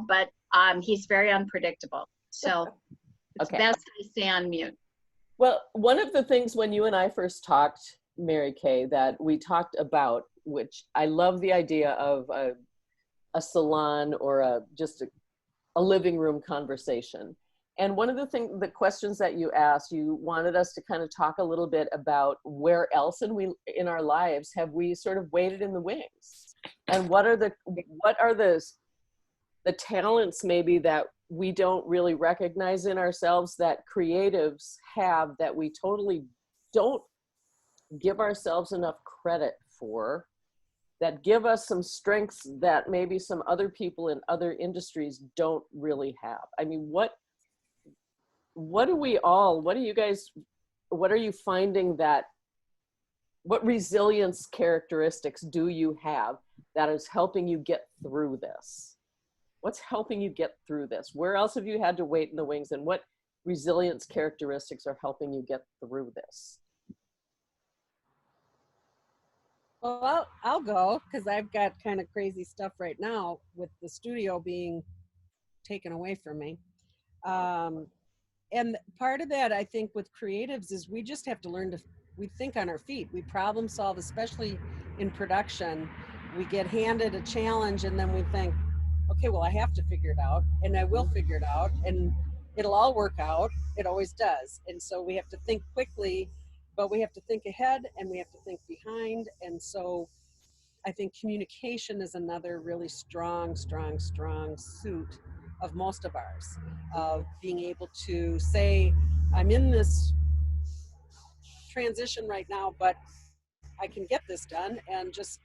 but he's very unpredictable. So it's Okay. best to stay on mute. Well, one of the things when you and I first talked, Mary Kay, that we talked about, which I love the idea of a salon or just a living room conversation. And one of the questions that you asked, you wanted us to kind of talk a little bit about where else in our lives have we sort of waited in the wings, and what are the talents maybe that we don't really recognize in ourselves that creatives have, that we totally don't give ourselves enough credit for, that give us some strengths that maybe some other people in other industries don't really have. I mean, what are you finding that, what resilience characteristics do you have that is helping you get through this? What's helping you get through this? Where else have you had to wait in the wings, and what resilience characteristics are helping you get through this? Well, I'll go, because I've got kind of crazy stuff right now with the studio being taken away from me. And part of that, I think, with creatives is we just have to learn to, we think on our feet. We problem solve, especially in production. We get handed a challenge and then we think, okay, well, I have to figure it out, and I will figure it out, and it'll all work out. It always does. And so we have to think quickly, but we have to think ahead and we have to think behind. And so I think communication is another really strong suit of most of ours, of being able to say, I'm in this transition right now, but I can get this done, and just,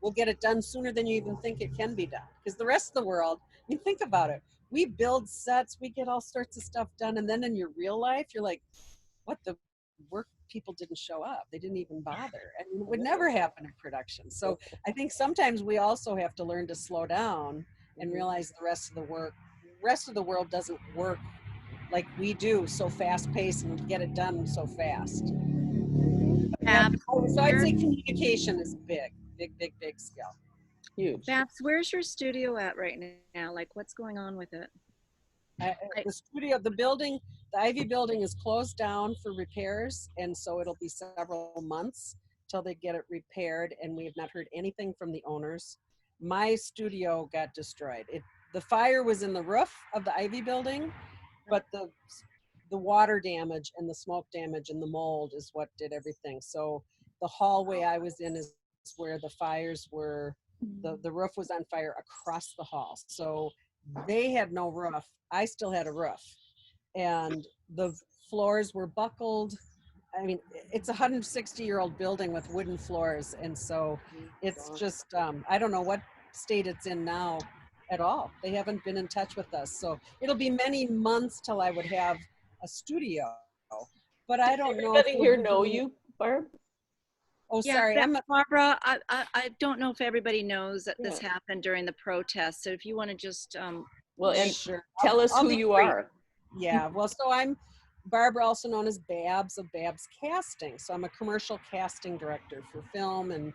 we'll get it done sooner than you even think it can be done. Because the rest of the world, I mean, think about it. We build sets, we get all sorts of stuff done, and then in your real life, you're like, what, the work people didn't show up, they didn't even bother. And it would never happen in production. So I think sometimes we also have to learn to slow down and realize the rest of the world doesn't work like we do, so fast paced and get it done so fast. So I'd say communication is big skill. Huge. Babs, where's your studio at right now? Like, what's going on with it? The studio, the Ivy building is closed down for repairs, and so it'll be several months till they get it repaired, and we have not heard anything from the owners. My studio got destroyed. The fire was in the roof of the Ivy building, but the water damage and the smoke damage and the mold is what did everything. So the hallway I was in is where the fires were, the roof was on fire across the hall. So they had no roof. I still had a roof, and the floors were buckled. I mean, it's a 160-year-old building with wooden floors, and so it's just, I don't know what state it's in now at all. They haven't been in touch with us. So it'll be many months till I would have a studio, but I don't know. Does everybody here know you, Barb? Oh, yeah, sorry. Barbara, I don't know if everybody knows that this happened during the protest. So if you want to just, well, and sure. Tell us who you are. Yeah, well, so I'm Barbara, also known as Babs of Babs Casting. So I'm a commercial casting director for film and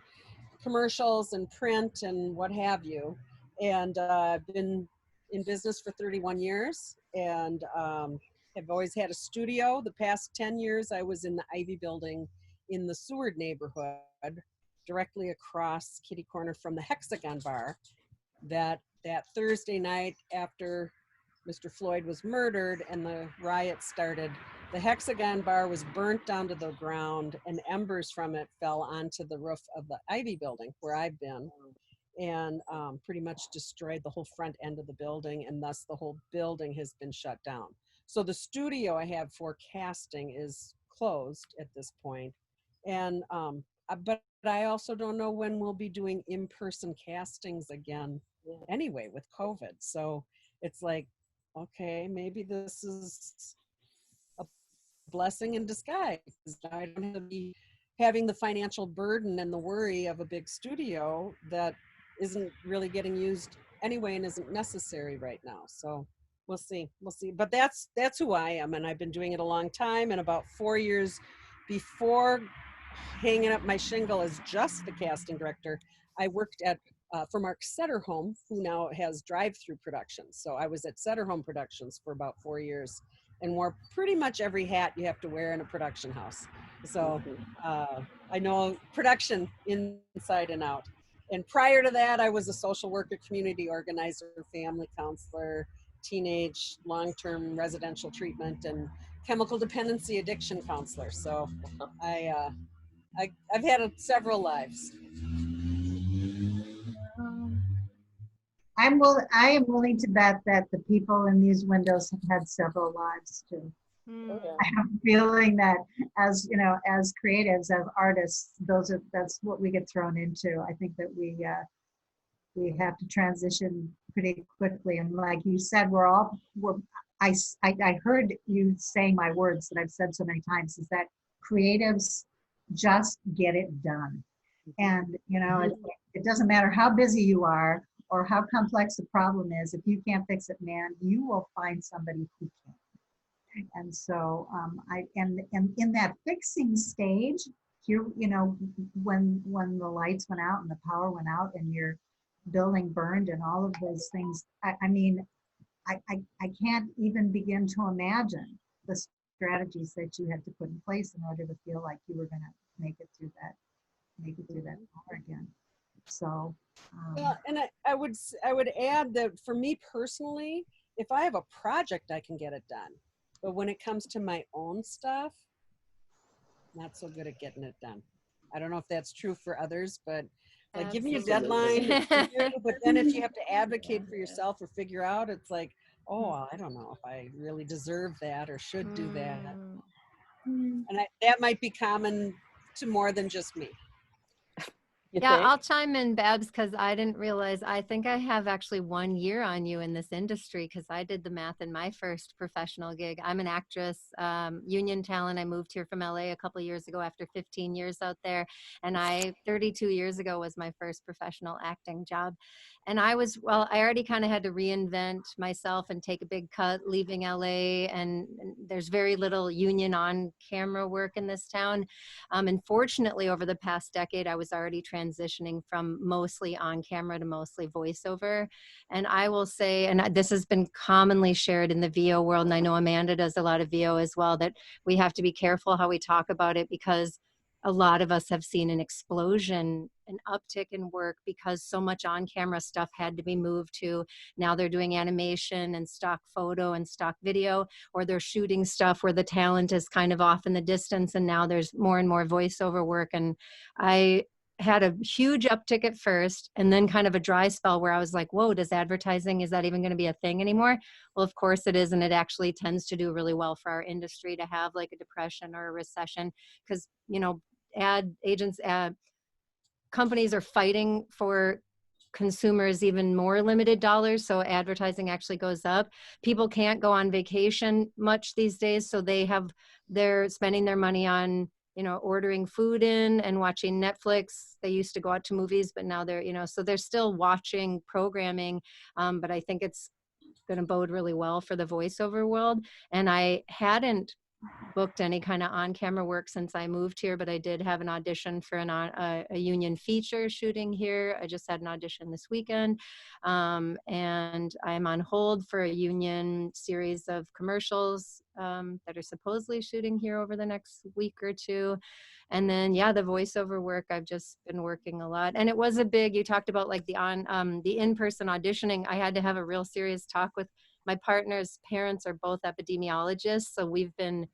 commercials and print and what have you. And I've been in business for 31 years and have always had a studio. The past 10 years, I was in the Ivy building in the Seward neighborhood, directly across kitty corner from the Hexagon bar. That Thursday night after Mr. Floyd was murdered and the riot started, the Hexagon bar was burnt down to the ground and embers from it fell onto the roof of the Ivy building where I've been, and pretty much destroyed the whole front end of the building, and thus the whole building has been shut down. So the studio I have for casting is closed at this point. And but I also don't know when we'll be doing in-person castings again anyway with COVID. So it's like, okay, maybe this is a blessing in disguise. I don't have to be having the financial burden and the worry of a big studio that isn't really getting used anyway and isn't necessary right now. So we'll see. But that's who I am, and I've been doing it a long time. And about 4 years before hanging up my shingle as just the casting director, I worked at for Mark Setterholm, who now has drive-through productions. So I was at Setterholm Productions for about 4 years and wore pretty much every hat you have to wear in a production house. So I know production inside and out. And prior to that, I was a social worker, community organizer, family counselor, teenage long-term residential treatment, and chemical dependency addiction counselor. So I've had several lives. I am willing to bet that the people in these windows have had several lives too. Oh, yeah. I have a feeling that as as creatives, as artists, that's what we get thrown into. I think that we have to transition pretty quickly. And like you said, I heard you saying my words that I've said so many times, is that creatives just get it done. And it doesn't matter how busy you are or how complex the problem is. If you can't fix it, man, you will find somebody who can. And so and in that fixing stage here, when the lights went out and the power went out and your building burned and all of those things, I can't even begin to imagine the strategies that you had to put in place in order to feel like you were going to make it through that power again. So well, and I would add that for me personally, if I have a project, I can get it done. But when it comes to my own stuff, not so good at getting it done. I don't know if that's true for others, but like, give me a deadline. But then if you have to advocate for yourself or figure out, it's like, oh, I don't know if I really deserve that or should do that. And that might be common to more than just me. You Yeah, think? I'll chime in, Babs, because I didn't realize, I think I have actually 1 year on you in this industry, because I did the math in my first professional gig. I'm an actress, union talent. I moved here from LA a couple of years ago after 15 years out there. And 32 years ago was my first professional acting job. And I already kind of had to reinvent myself and take a big cut leaving LA. And there's very little union on camera work in this town. And fortunately, over the past decade, I was already transitioning from mostly on camera to mostly voiceover. And I will say, and this has been commonly shared in the VO world, and I know Amanda does a lot of VO as well, that we have to be careful how we talk about it, because a lot of us have seen an explosion, an uptick in work, because so much on-camera stuff had to be moved to, now they're doing animation and stock photo and stock video, or they're shooting stuff where the talent is kind of off in the distance, and now there's more and more voiceover work. And I had a huge uptick at first, and then kind of a dry spell where I was like, whoa, does advertising, is that even going to be a thing anymore? Well, of course it is. And it actually tends to do really well for our industry to have like a depression or a recession, because, companies are fighting for consumers even more limited dollars, so advertising actually goes up. People can't go on vacation much these days, so they're spending their money on ordering food in and watching Netflix. They used to go out to movies, but now they're so they're still watching programming, but I think it's going to bode really well for the voiceover world. And I hadn't booked any kind of on-camera work since I moved here, but I did have an audition for a union feature shooting here. I just had an audition this weekend, and I'm on hold for a union series of commercials that are supposedly shooting here over the next week or two. And then, the voiceover work, I've just been working a lot. And it was you talked about like the in-person auditioning. I had to have a real serious talk with my partner's parents, are both epidemiologists, so we've been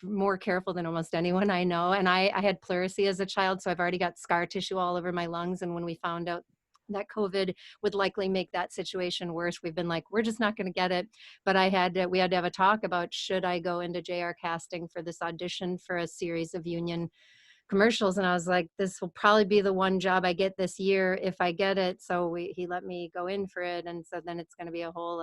more careful than almost anyone I know. And I had pleurisy as a child, so I've already got scar tissue all over my lungs. And when we found out that COVID would likely make that situation worse, we've been like, we're just not going to get it. But we had to have a talk about, should I go into JR casting for this audition for a series of union commercials? And I was like, this will probably be the one job I get this year if I get it. So he let me go in for it. And so then it's going to be a whole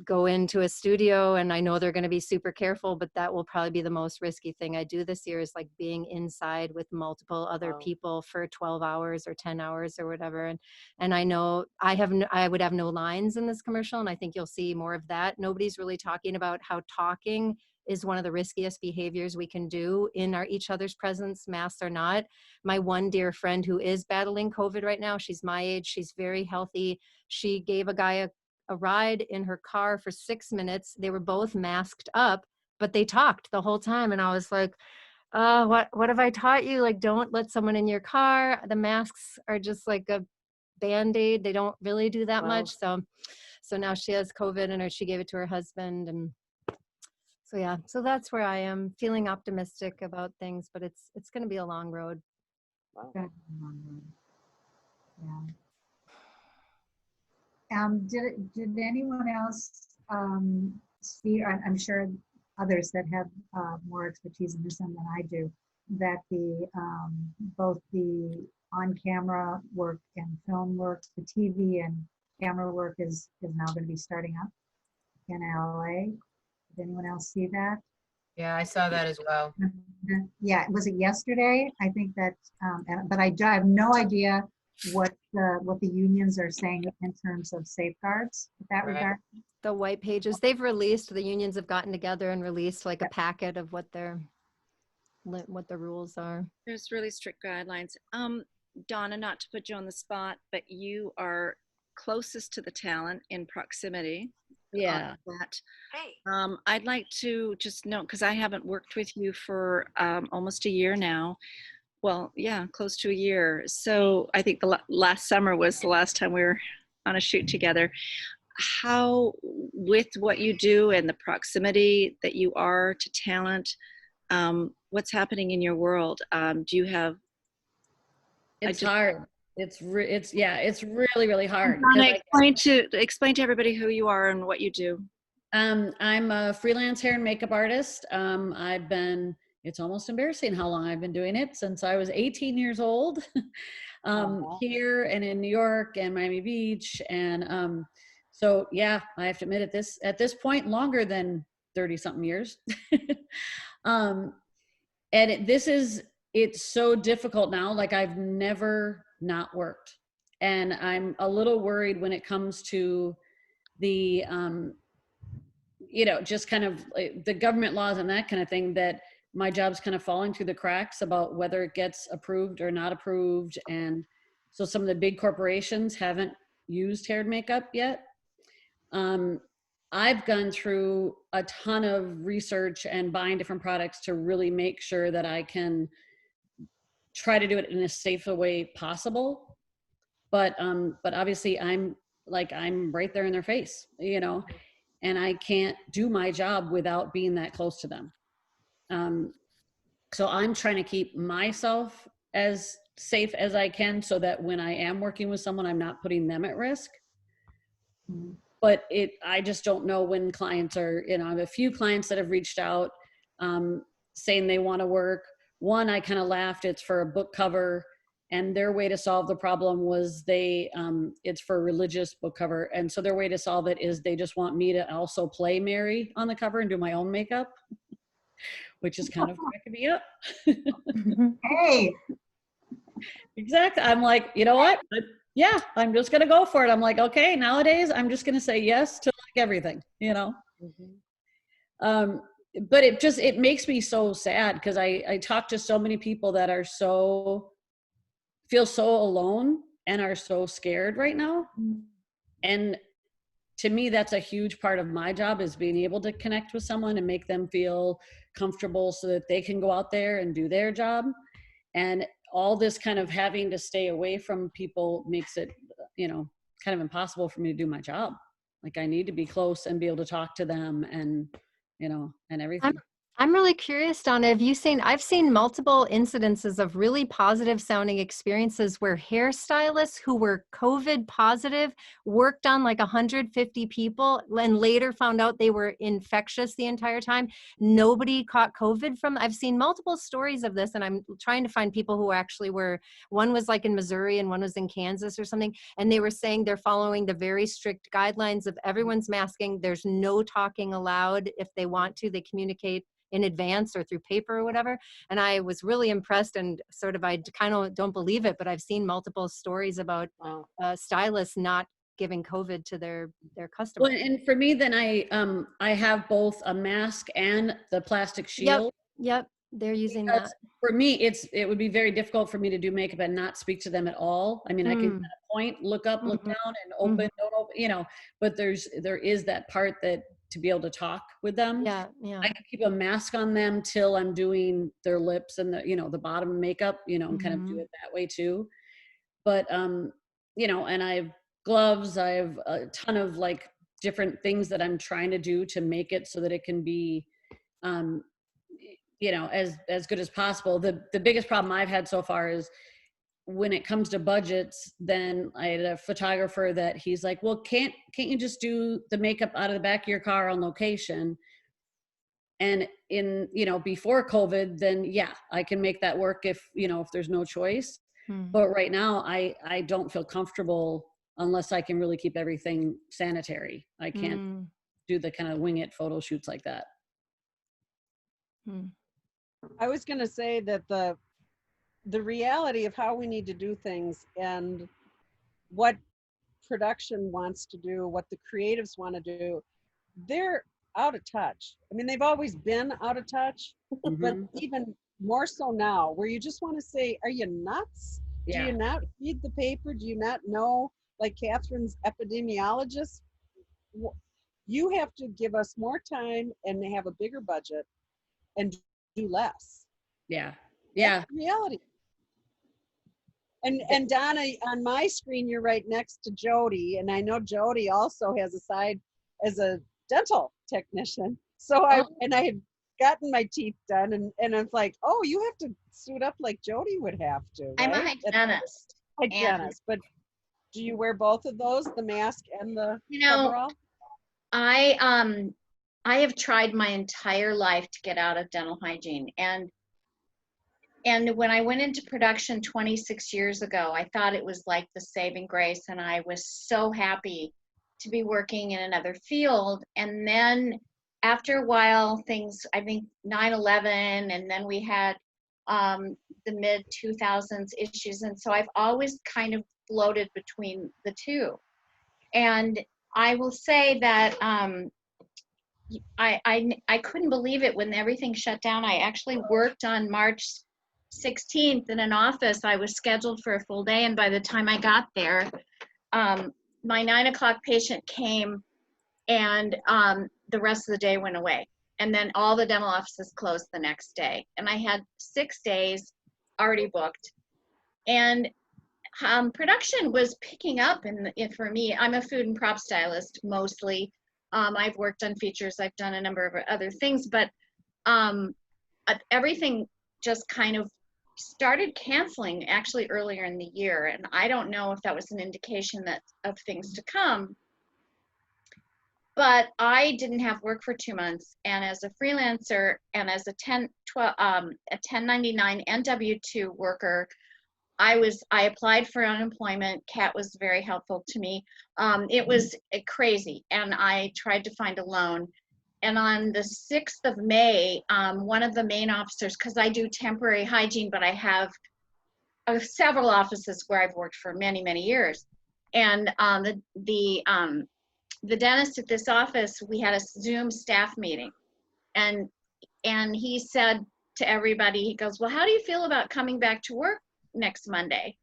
go into a studio, and I know they're going to be super careful, but that will probably be the most risky thing I do this year, is like being inside with multiple other people for 12 hours or 10 hours or whatever. And I know I would have no lines in this commercial, and I think you'll see more of that. Nobody's really talking about how talking is one of the riskiest behaviors we can do in each other's presence, masks or not. My one dear friend who is battling COVID right now, she's my age, she's very healthy. She gave a guy a ride in her car for 6 minutes. They were both masked up, but they talked the whole time. And I was like, what have I taught you? Like, don't let someone in your car. The masks are just like a Band-Aid. They don't really do that much. So now she has COVID and she gave it to her husband. And so, yeah, so that's where I am, feeling optimistic about things, but it's going to be a long road. Yeah. Did anyone else see, I'm sure others that have more expertise in this than I do, that the both the on-camera work and film work, the TV and camera work is now going to be starting up in LA. Did anyone else see that? Yeah, I saw that as well. Yeah, was it yesterday? I think that, but I have no idea what the unions are saying in terms of safeguards with that regard. The white pages they've released, the unions have gotten together and released like a packet of what the rules are. There's really strict guidelines. Donna, not to put you on the spot, but you are closest to the talent in proximity. Yeah. That. I'd like to just note, because I haven't worked with you for almost a year now. Well, yeah, close to a year. So I think the last summer was the last time we were on a shoot together. How, with what you do and the proximity that you are to talent, what's happening in your world? Do you have? It's hard. It's really, really hard. Explain to everybody who you are and what you do. I'm a freelance hair and makeup artist. It's almost embarrassing how long I've been doing it, since I was 18 years old, here and in New York and Miami Beach. And so, yeah, I have to admit at this point, longer than 30 something years. And it's so difficult now. Like, I've never not worked. And I'm a little worried when it comes to the, just kind of the government laws and that kind of thing, that my job's kind of falling through the cracks about whether it gets approved or not approved. And so some of the big corporations haven't used hair and makeup yet. I've gone through a ton of research and buying different products to really make sure that I can try to do it in as safe a way possible. But obviously I'm right there in their face, and I can't do my job without being that close to them. So I'm trying to keep myself as safe as I can, so that when I am working with someone, I'm not putting them at risk. But I just don't know when clients are, I have a few clients that have reached out saying they want to work. One, I kind of laughed, it's for a book cover, and their way to solve the problem was it's for a religious book cover. And so their way to solve it is they just want me to also play Mary on the cover and do my own makeup, which is kind of cracking me up. Hey. Exactly. I'm like, you know what? Yeah, I'm just going to go for it. I'm like, okay, nowadays I'm just going to say yes to like everything, But it makes me so sad, because I talk to so many people that are feel so alone and are so scared right now. And to me, that's a huge part of my job, is being able to connect with someone and make them feel comfortable so that they can go out there and do their job. And all this kind of having to stay away from people makes it, kind of impossible for me to do my job. Like, I need to be close and be able to talk to them and, and everything. I'm really curious, Donna, I've seen multiple incidences of really positive sounding experiences where hairstylists who were COVID positive worked on like 150 people and later found out they were infectious the entire time. Nobody caught COVID from. I've seen multiple stories of this, and I'm trying to find people who actually were. One was like in Missouri and one was in Kansas or something. And they were saying they're following the very strict guidelines of everyone's masking. There's no talking allowed. If they want to, they communicate in advance or through paper or whatever. And I was really impressed, and I kind of don't believe it, but I've seen multiple stories about stylists not giving COVID to their Well, customers. and for me, then I have both a mask and the plastic shield. Yep, they're using Because that. for me, it would be very difficult for me to do makeup and not speak to them at all. I mean, I can kind of point, look up, look down, and open, don't open, you know. But there is that part that to be able to talk with them. Yeah. I can keep a mask on them till I'm doing their lips and the bottom makeup, and kind of do it that way too. But and I have gloves. I have a ton of like different things that I'm trying to do to make it so that it can be as good as possible. The biggest problem I've had so far is when it comes to budgets, then I had a photographer that he's like, well, can't you just do the makeup out of the back of your car on location? And before COVID, then yeah, I can make that work if there's no choice. But right now I don't feel comfortable unless I can really keep everything sanitary. I can't do the kind of wing it photo shoots like that. I was going to say that the reality of how we need to do things and what production wants to do, what the creatives want to do, they're out of touch. I mean, they've always been out of touch, but even more so now, where you just want to say, are you nuts? Yeah. Do you not read the paper? Do you not know, like Catherine's epidemiologist? You have to give us more time and have a bigger budget and do less. Yeah. That's reality. And Donna, on my screen, you're right next to Jody, and I know Jody also has a side as a dental technician. So I had gotten my teeth done, and I was like, oh, you have to suit up like Jody would have to. I'm a right? hygienist. Hygienist, but do you wear both of those, the mask and the coverall? I have tried my entire life to get out of dental hygiene, and when I went into production 26 years ago, I thought it was like the saving grace, and I was so happy to be working in another field. And then after a while, things, I think 9/11, and then we had the mid 2000s issues, and so I've always kind of floated between the two. And I will say that I couldn't believe it when everything shut down. I actually worked on March 16th in an office. I was scheduled for a full day, and by the time I got there, my 9 o'clock patient came, and the rest of the day went away. And then all the dental offices closed the next day. And I had 6 days already booked. And production was picking up, and for me, I'm a food and prop stylist mostly. I've worked on features, I've done a number of other things, but everything just kind of started canceling actually earlier in the year. And I don't know if that was an indication of things to come. But I didn't have work for 2 months, and as a freelancer and as a 1099 and W-2 worker, I applied for unemployment. Kat was very helpful to me. It was crazy, and I tried to find a loan. And on the 6th of May, one of the main officers, because I do temporary hygiene, but I have several offices where I've worked for many, many years. And the dentist at this office, we had a Zoom staff meeting, and he said to everybody, he goes, well, how do you feel about coming back to work next Monday?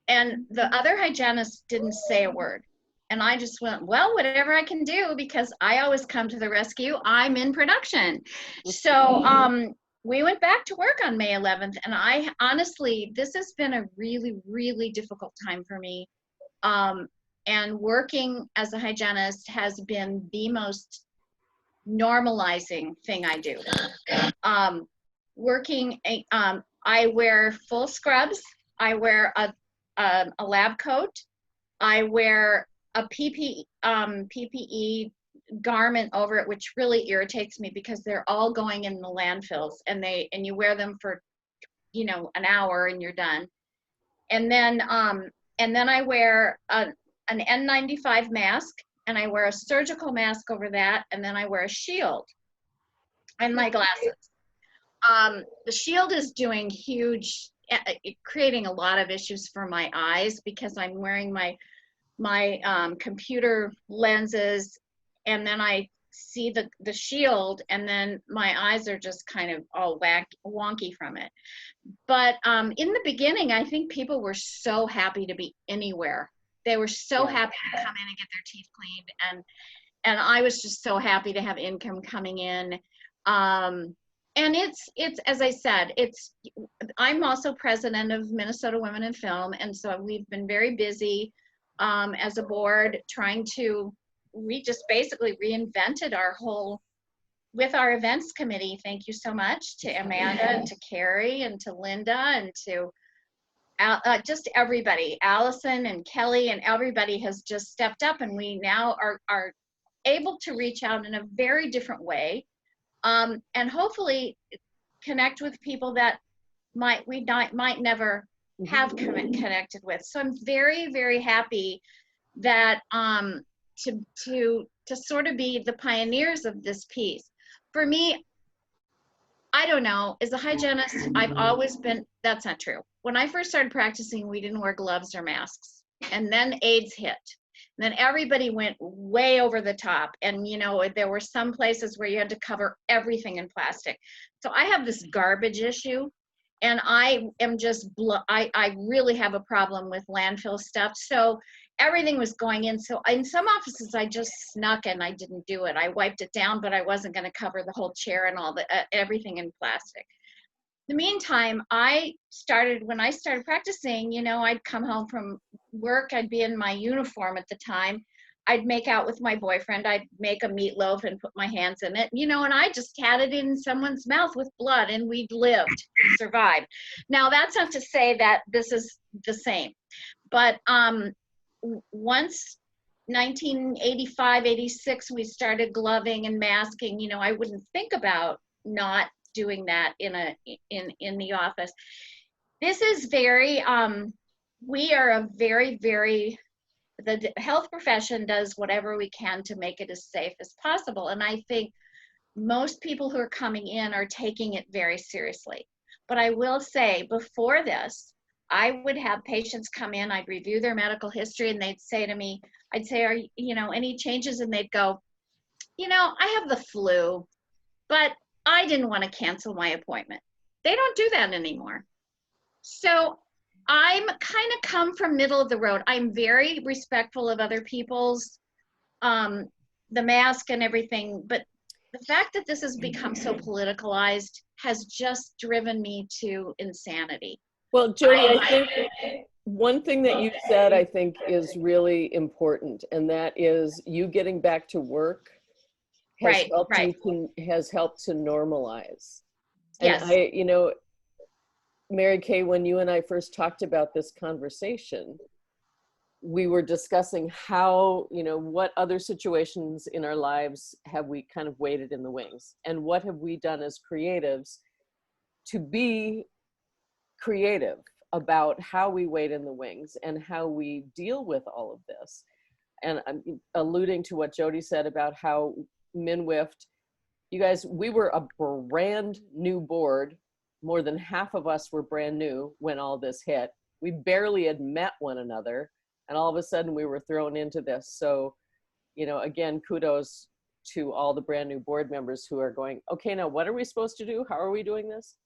And the other hygienist didn't say a word. And I just went, well, whatever I can do, because I always come to the rescue. I'm in production. So we went back to work on May 11th. And I honestly, this has been a really, really difficult time for me. And working as a hygienist has been the most normalizing thing I do. I wear full scrubs. I wear a lab coat. I wear a PPE garment over it, which really irritates me because they're all going in the landfills, and you wear them for an hour and you're done. And then I wear an N95 mask, and I wear a surgical mask over that, and then I wear a shield and my glasses. The shield is doing creating a lot of issues for my eyes because I'm wearing my computer lenses, and then I see the shield, and then my eyes are just kind of all wonky from it. But in the beginning, I think people were so happy to be anywhere. They were so happy to come in and get their teeth cleaned, and I was just so happy to have income coming in. And it's as I said, I'm also president of Minnesota Women in Film, and so we've been very busy as a board trying to. We just basically reinvented our whole with our events committee. Thank you so much to Amanda and to Carrie and to Linda and to just everybody. Allison and Kelly and everybody has just stepped up, and we now are able to reach out in a very different way, and hopefully connect with people that might never have connected with. So I'm very, very happy that to sort of be the pioneers of this piece. For me, I don't know, as a hygienist, I've always been, that's not true. When I first started practicing, we didn't wear gloves or masks. And then AIDS hit. And then everybody went way over the top. And, you know, there were some places where you had to cover everything in plastic. So I have this garbage issue. And I am just, I really have a problem with landfill stuff. So everything was going in. So in some offices, I just snuck and I didn't do it. I wiped it down, but I wasn't going to cover the whole chair and all the everything in plastic. In the meantime, when I started practicing, you know, I'd come home from work. I'd be in my uniform at the time. I'd make out with my boyfriend. I'd make a meatloaf and put my hands in it, you know, and I just had it in someone's mouth with blood, and we'd lived, survived. Now, that's not to say that this is the same, but once 1985, 86, we started gloving and masking, you know, I wouldn't think about not doing that in the office. This is very, we are a very, very, the health profession does whatever we can to make it as safe as possible. And I think most people who are coming in are taking it very seriously. But I will say, before this, I would have patients come in, I'd review their medical history, and they'd say to me, I'd say, are you know, any changes? And they'd go, you know, I have the flu, but I didn't want to cancel my appointment. They don't do that anymore. So I'm kind of come from middle of the road. I'm very respectful of other people's, the mask and everything, but the fact that this has become so politicalized has just driven me to insanity. Well, Jody, I think one thing that you said, I think, is really important, and that is you getting back to work has helped to normalize. And Yes. you know, Mary Kay, when you and I first talked about this conversation, we were discussing how, you know, what other situations in our lives have we kind of waited in the wings, and what have we done as creatives to be creative about how we wait in the wings and how we deal with all of this. And I'm alluding to what Jody said about how MNWIFT, you guys, we were a brand new board. More than half of us were brand new when all this hit. We barely had met one another, and all of a sudden we were thrown into this. So, you know, again, kudos to all the brand new board members who are going, okay, now what are we supposed to do? How are we doing this?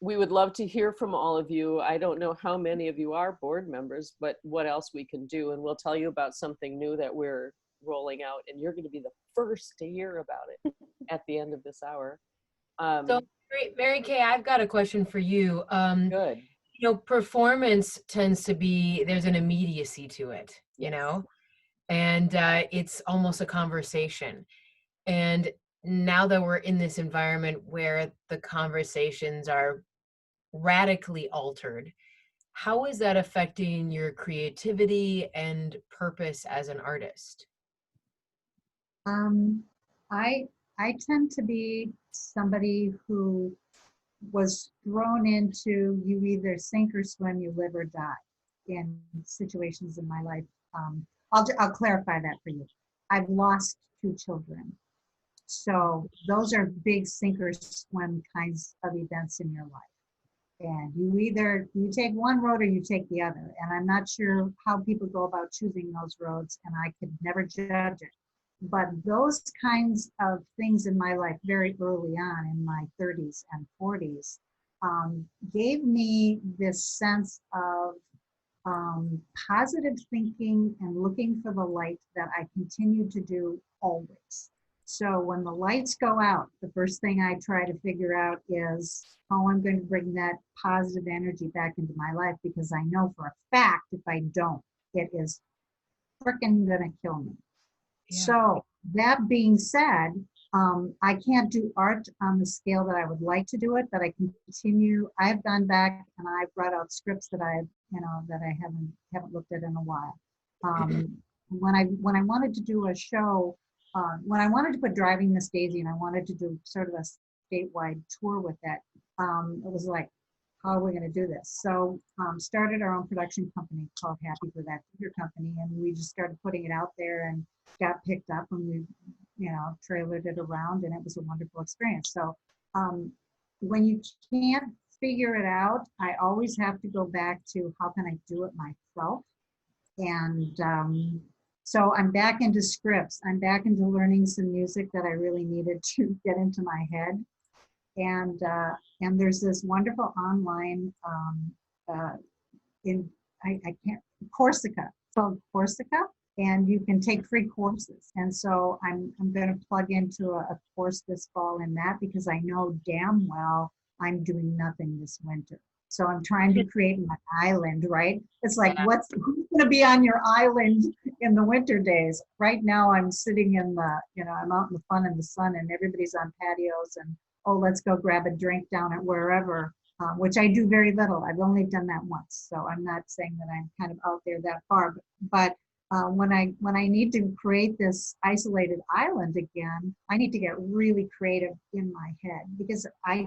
We would love to hear from all of you. I don't know how many of you are board members, but what else we can do. And we'll tell you about something new that we're rolling out, and you're going to be the first to hear about it at the end of this hour. So, Mary Kay, I've got a question for you. Good. You know, performance tends to be, there's an immediacy to it, you know, and it's almost a conversation. And now that we're in this environment where the conversations are radically altered, how is that affecting your creativity and purpose as an artist? I tend to be somebody who was thrown into, you either sink or swim, you live or die in situations in my life. I'll clarify that for you. I've lost 2 children. So those are big sink or swim kinds of events in your life. And you take one road or you take the other. And I'm not sure how people go about choosing those roads, and I could never judge it. But those kinds of things in my life very early on in my 30s and 40s gave me this sense of positive thinking and looking for the light that I continue to do always. So when the lights go out, the first thing I try to figure out is how I'm going to bring that positive energy back into my life, because I know for a fact if I don't, it is freaking gonna kill me. Yeah. So that being said, I can't do art on the scale that I would like to do it, but I can continue. I've gone back and I've brought out scripts that I haven't looked at in a while. When I wanted to do a show, when I wanted to put Driving Miss Daisy and I wanted to do sort of a statewide tour with that, it was like, how are we going to do this? So started our own production company called Happy for That Theater Company, and we just started putting it out there and got picked up, and we trailered it around, and it was a wonderful experience. So when you can't figure it out, I always have to go back to how can I do it myself. And so I'm back into scripts. I'm back into learning some music that I really needed to get into my head. And there's this wonderful online Corsica. It's called Corsica, and you can take free courses. And so I'm going to plug into a course this fall in that, because I know damn well I'm doing nothing this winter. So I'm trying to create my island, right? It's like, who's going to be on your island in the winter days? Right now I'm sitting in I'm out in the fun in the sun, and everybody's on patios and, oh, let's go grab a drink down at wherever, which I do very little. I've only done that once. So I'm not saying that I'm kind of out there that far, but when I need to create this isolated island again, I need to get really creative in my head, because I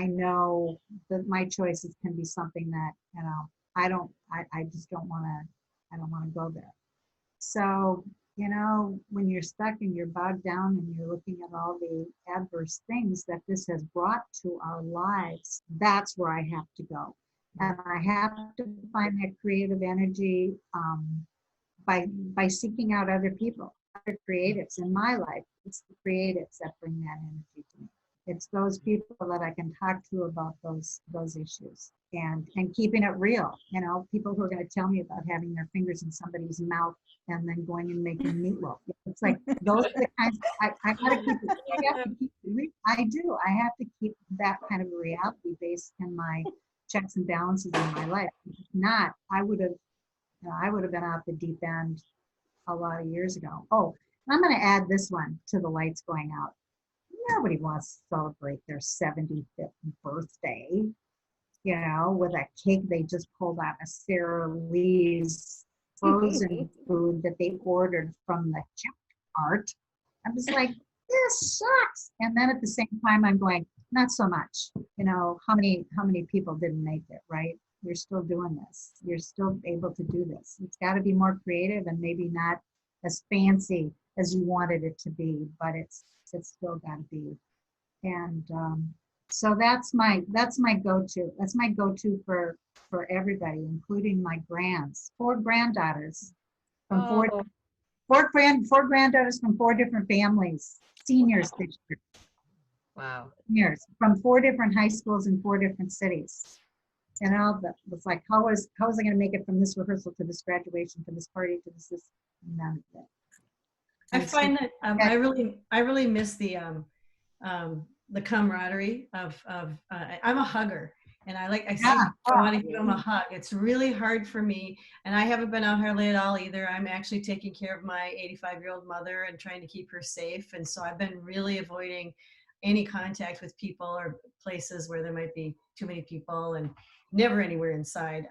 know that my choices can be something that, I just don't want to go there. So, when you're stuck and you're bogged down and you're looking at all the adverse things that this has brought to our lives, that's where I have to go. And I have to find that creative energy by seeking out other people, other creatives in my life. It's the creatives that bring that energy to me. It's those people that I can talk to about those issues, and keeping it real. People who are going to tell me about having their fingers in somebody's mouth and then going and making meatloaf. It's like, those are the kinds. I gotta keep it. I have to keep it. I do. I have to keep that kind of reality based in my checks and balances in my life. If not, I would have been off the deep end a lot of years ago. Oh, I'm going to add this one to the lights going out. Nobody wants to celebrate their 75th birthday, with a cake they just pulled out of Sara Lee's frozen food that they ordered from the chip cart. I was like, this sucks. And then at the same time, I'm going, not so much. How many people didn't make it, right? You're still doing this. You're still able to do this. It's got to be more creative and maybe not as fancy as you wanted it to be, but it's still got to be. And so that's my go-to. That's my go-to for everybody, including my 4 granddaughters from four granddaughters from 4 different families, seniors this year. Wow. Seniors from 4 different high schools in 4 different cities. It's like, how was I going to make it from this rehearsal to this graduation to this party to this? None of it. I find that I really miss the camaraderie of I'm a hugger, and I want to give them a hug. It's really hard for me, and I haven't been out here late at all either. I'm actually taking care of my 85-year-old mother and trying to keep her safe, and so I've been really avoiding any contact with people or places where there might be too many people, and never anywhere inside.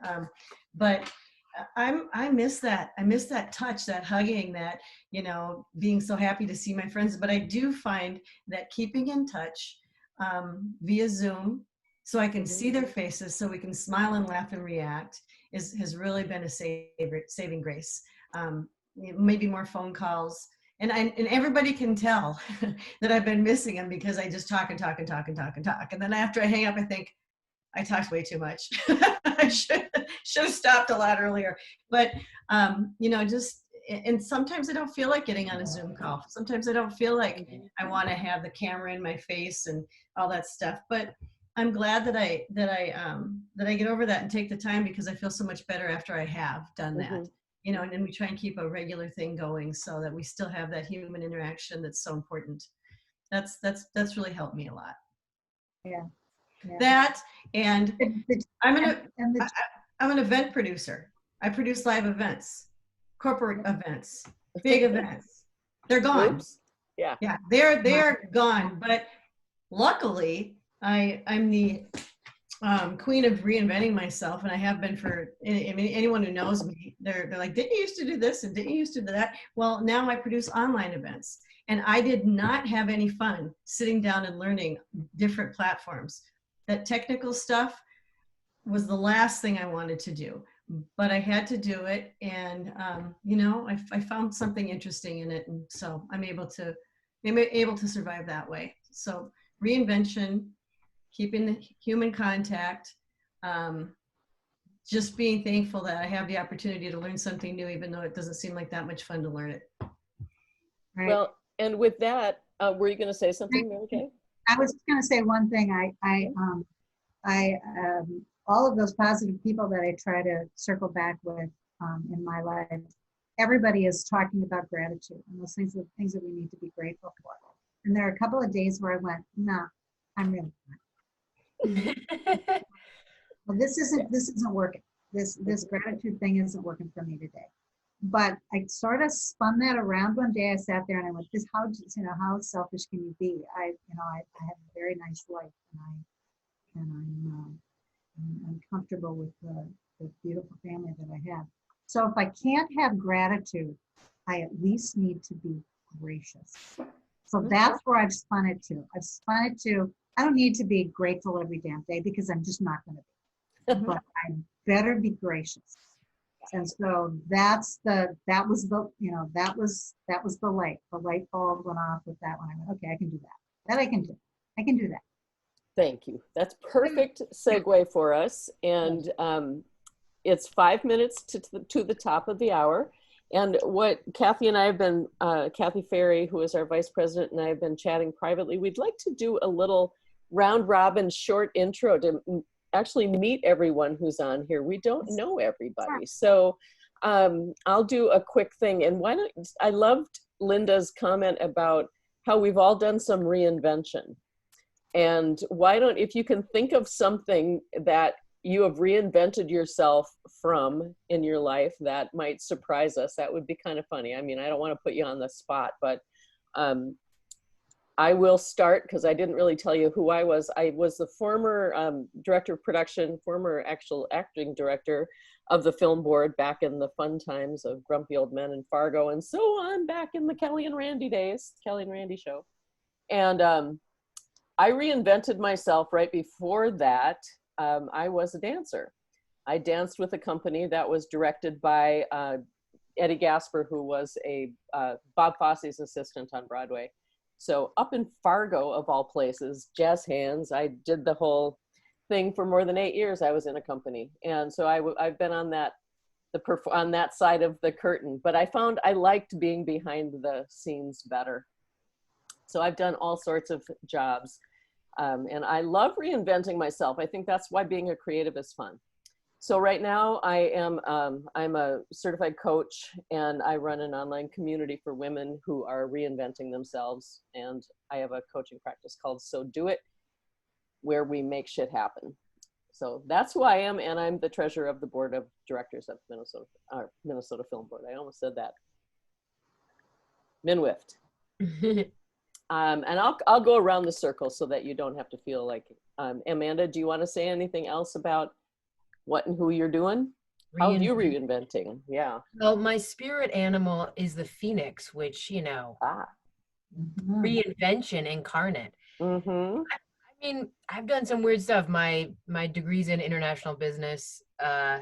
But I miss that. I miss that touch, that hugging, that, being so happy to see my friends. But I do find that keeping in touch via Zoom, so I can see their faces, so we can smile and laugh and react, has really been a saving grace. Maybe more phone calls. and everybody can tell that I've been missing them because I just talk and talk and talk and talk and talk. And then after I hang up, I think I talked way too much. I should have stopped a lot earlier. But you know, just, and sometimes I don't feel like getting on a Zoom call. Sometimes I don't feel like I want to have the camera in my face and all that stuff. But I'm glad that I get over that and take the time, because I feel so much better after I have done that. You know, and then we try and keep a regular thing going so that we still have that human interaction that's so important. That's really helped me a lot. Yeah. Yeah. That, and I'm and an event producer. I produce live events, corporate events, big events. They're gone. Oops. Yeah. Yeah, they're gone. But luckily, I'm the queen of reinventing myself, and I have been for, I mean, anyone who knows me, they're like, didn't you used to do this and didn't you used to do that? Well, now I produce online events, and I did not have any fun sitting down and learning different platforms. That technical stuff was the last thing I wanted to do, but I had to do it, and you know, I found something interesting in it, and so I'm able to survive that way. So reinvention, keeping the human contact, just being thankful that I have the opportunity to learn something new, even though it doesn't seem like that much fun to learn it. Right. Well, and with that, were you going to say something, Mary Kay? I was just going to say one thing. All of those positive people that I try to circle back with in my life, everybody is talking about gratitude and those things that we need to be grateful for. And there are a couple of days where I went, no, I'm really not. Well, this isn't working. This gratitude thing isn't working for me today. But I sort of spun that around one day. I sat there and I went, how selfish can you be? I have a very nice life, and I'm comfortable with the beautiful family that I have. So if I can't have gratitude, I at least need to be gracious. So that's where I've spun it to. I've spun it to, I don't need to be grateful every damn day, because I'm just not going to be. But I better be gracious. And so that was the light. The light bulb went off with that one. I went, okay, I can do that. That I can do. I can do that. Thank you. That's perfect segue for us. And it's 5 minutes to the top of the hour. And what Kathy and I have been, Kathy Ferry, who is our vice president, and I have been chatting privately, we'd like to do a little round robin short intro to actually meet everyone who's on here. We don't know everybody. So I'll do a quick thing. And I loved Linda's comment about how we've all done some reinvention. And if you can think of something that you have reinvented yourself from in your life that might surprise us, that would be kind of funny. I mean, I don't want to put you on the spot, but I will start, because I didn't really tell you who I was. I was the former director of production, former actual acting director of the film board back in the fun times of Grumpy Old Men and Fargo and so on, back in the Kelly and Randy days, Kelly and Randy show. And I reinvented myself right before that. I was a dancer. I danced with a company that was directed by Eddie Gasper, who was Bob Fosse's assistant on Broadway. So up in Fargo, of all places, jazz hands, I did the whole thing for more than 8 years. I was in a company. And so I've been on that side of the curtain, but I found I liked being behind the scenes better. So I've done all sorts of jobs. And I love reinventing myself. I think that's why being a creative is fun. So right now I'm a certified coach, and I run an online community for women who are reinventing themselves. And I have a coaching practice called So Do It, where we make shit happen. So that's who I am. And I'm the treasurer of the board of directors of Minnesota Film Board. I almost said that. MNWIFT. And I'll go around the circle so that you don't have to feel like, Amanda, do you want to say anything else about what and who you're doing? How are you reinventing? Yeah. Well, my spirit animal is the phoenix, which, reinvention incarnate. Mm-hmm. I mean, I've done some weird stuff. My degree's in international business. So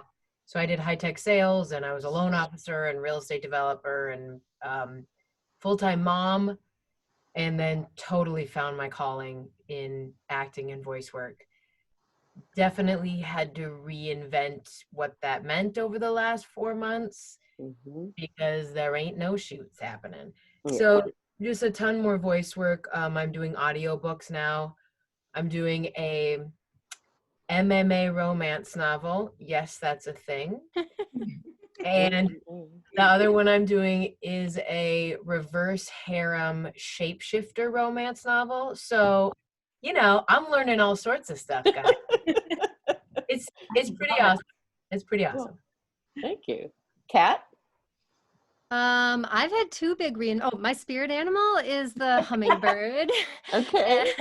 I did high-tech sales, and I was a loan officer and real estate developer, and full-time mom, and then totally found my calling in acting and voice work. Definitely had to reinvent what that meant over the last 4 months because there ain't no shoots happening. Yeah. So just a ton more voice work. I'm doing audiobooks now. I'm doing a MMA romance novel. Yes, that's a thing. And the other one I'm doing is a reverse harem shapeshifter romance novel. So, you know, I'm learning all sorts of stuff, guys. It's pretty awesome. It's pretty awesome. Thank you. Kat? I've had two big my spirit animal is the hummingbird. Okay.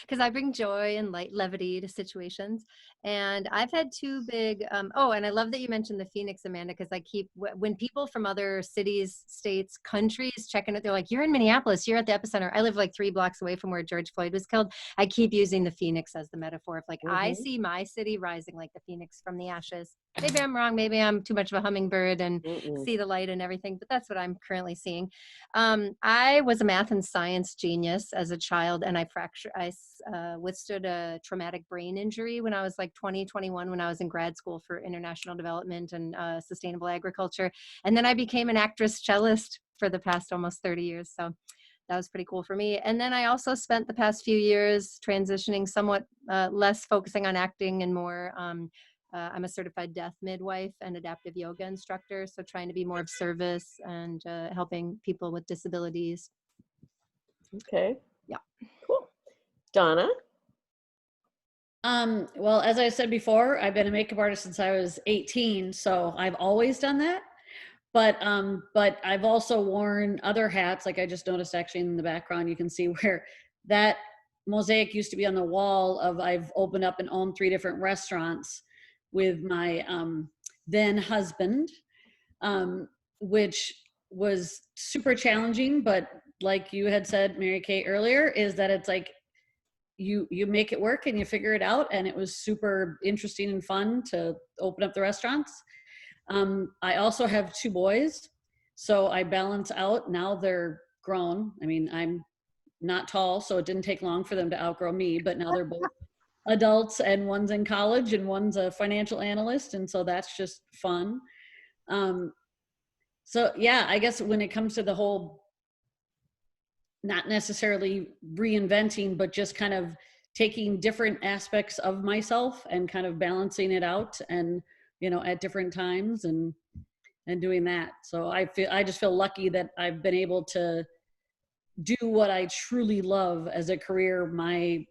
Because I bring joy and levity to situations. And I've had two big, and I love that you mentioned the Phoenix, Amanda, because when people from other cities, states, countries check in, they're like, you're in Minneapolis, you're at the epicenter. I live like 3 blocks away from where George Floyd was killed. I keep using the Phoenix as the metaphor of like, I see my city rising like the Phoenix from the ashes. Maybe I'm wrong. Maybe I'm too much of a hummingbird and see the light and everything, but that's what I'm currently seeing. I was a math and science genius as a child, and I withstood a traumatic brain injury when I was like 21 when I was in grad school for international development and sustainable agriculture. And then I became an actress cellist for the past almost 30 years. So that was pretty cool for me. And then I also spent the past few years transitioning somewhat less focusing on acting and more I'm a certified death midwife and adaptive yoga instructor, so trying to be more of service and helping people with disabilities. Okay. Yeah. Cool. Donna? Well, as I said before, I've been a makeup artist since I was 18, so I've always done that. But I've also worn other hats. Like I just noticed actually in the background, you can see where that mosaic used to be on the wall of I've opened up and owned 3 different restaurants with my then husband, which was super challenging. But like you had said, Mary Kay, earlier, is that it's like you make it work and you figure it out. And it was super interesting and fun to open up the restaurants. I also have 2 boys, so I balance out. Now they're grown. I mean, I'm not tall, so it didn't take long for them to outgrow me, but now they're both adults, and one's in college and one's a financial analyst, and so that's just fun. So yeah, I guess when it comes to the whole, not necessarily reinventing, but just kind of taking different aspects of myself and kind of balancing it out, and you know, at different times, and doing that. So I just feel lucky that I've been able to do what I truly love as a career my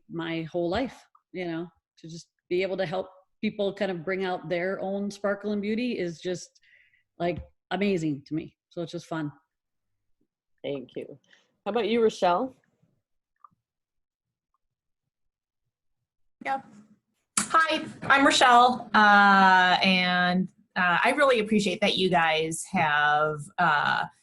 whole life. You know, to just be able to help people kind of bring out their own sparkle and beauty is just like amazing to me. So it's just fun. Thank you. How about you, Rochelle? Yeah. Hi, I'm Rochelle, and I really appreciate that you guys have